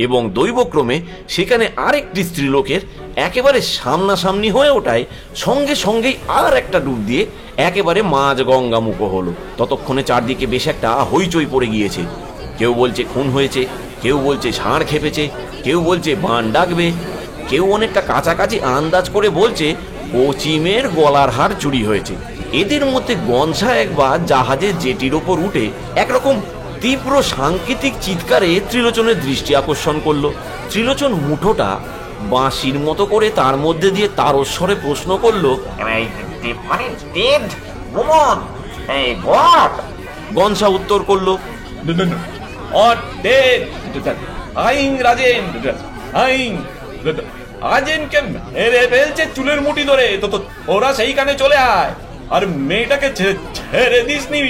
এবং দৈবক্রমে সেখানে আরেকটি স্ত্রীলোকের একেবারে সামনাসামনি হয়ে ওঠায় সঙ্গে সঙ্গেই আর একটা ডুব দিয়ে একেবারে মাঝ গঙ্গামুখ হলো। ততক্ষণে চারদিকে বেশ একটা হইচই পড়ে গিয়েছে। কেউ বলছে খুন হয়েছে, কেউ বলছে ষাঁড় খেপেছে, কেউ বলছে বান ডাকবে, কেউ অনেকটা কাছাকাছি আন্দাজ করে বলছে পচিমের গলার হার চুরি হয়েছে। এদের মধ্যে গনসা একবার জাহাজের জেটির ওপর উঠে একরকম তীব্র সাংকেতিক চিৎকারে ত্রিলোচনের দৃষ্টি আকর্ষণ করলো। ত্রিলোচন মুঠোটা বাঁশির মতো করে তার মধ্যে দিয়ে তারস্বরে প্রশ্ন করলো, গনসা উত্তর করলো, আইন রাজেন, আইন রাজেনকে মেরে ফেলছে চুলের মুঠি ধরে। তো ওরা সেইখানে চলে আয়, আর মেয়েটাকে ছেড়ে দিস নি।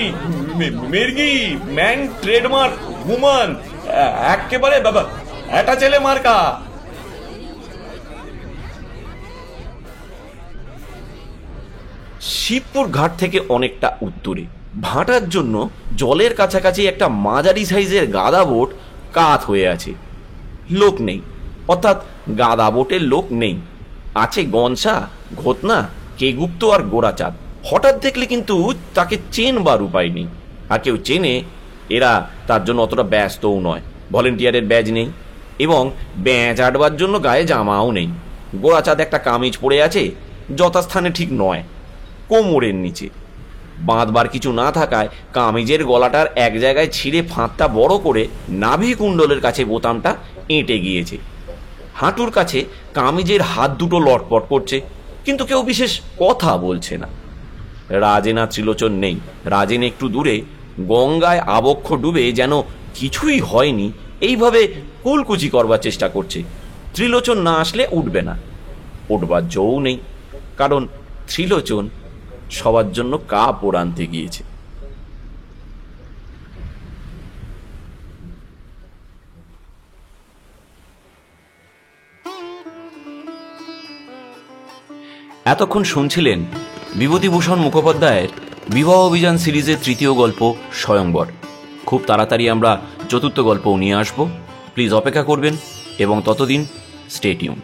মির্গি ম্যান ট্রেডমার্ক উমান, একেবারে বাবা একটা ছেলে মার্কা। শিবপুর ঘাট থেকে অনেকটা উত্তরে ভাটার জন্য জলের কাছাকাছি একটা মাঝারি সাইজের গাদা বোট কাত হয়ে আছে। লোক নেই, অর্থাৎ গাদা বোটের লোক নেই। আছে গনসা, ঘোতনা, কেগুপ্ত আর গোরাচাঁদ। হঠাৎ দেখলে কিন্তু তাকে চেনবার উপায় নেই, আর কেউ চেনে এরা তার জন্য অতটা ব্যস্তও নয়। ভলেন্টিয়ারের ব্যাজ নেই এবং ব্যাজ আটবার জন্য গায়ে জামাও নেই। গোরাচাঁদ একটা কামিজ পরে আছে, যথাস্থানে ঠিক নয়, কোমরের নিচে। বাঁধবার কিছু না থাকায় কামিজের গলাটার এক জায়গায় ছিঁড়ে ফাঁকটা বড় করে নাভি কুণ্ডলের কাছে বোতামটা এঁটে গিয়েছে। হাঁটুর কাছে কামিজের হাত দুটো লটপট করছে, কিন্তু কেউ বিশেষ কথা বলছে না। রাজেন আর ত্রিলোচন নেই। রাজেন একটু দূরে গঙ্গায় আবক্ষ ডুবে যেন কিছুই হয়নি এইভাবে কুলকুচি করবার চেষ্টা করছে। ত্রিলোচন না আসলে উঠবে না, উঠবার জো নেই, কারণ ত্রিলোচন সবার জন্য কাপড় আনতে গিয়েছে। এতক্ষণ শুনছিলেন বিভূতিভূষণ মুখোপাধ্যায়ের বিবাহ অভিযান সিরিজের তৃতীয় গল্প স্বয়ংবর। খুব তাড়াতাড়ি আমরা চতুর্থ গল্পও নিয়ে আসব। প্লিজ অপেক্ষা করবেন এবং ততদিন স্টে টিউনড।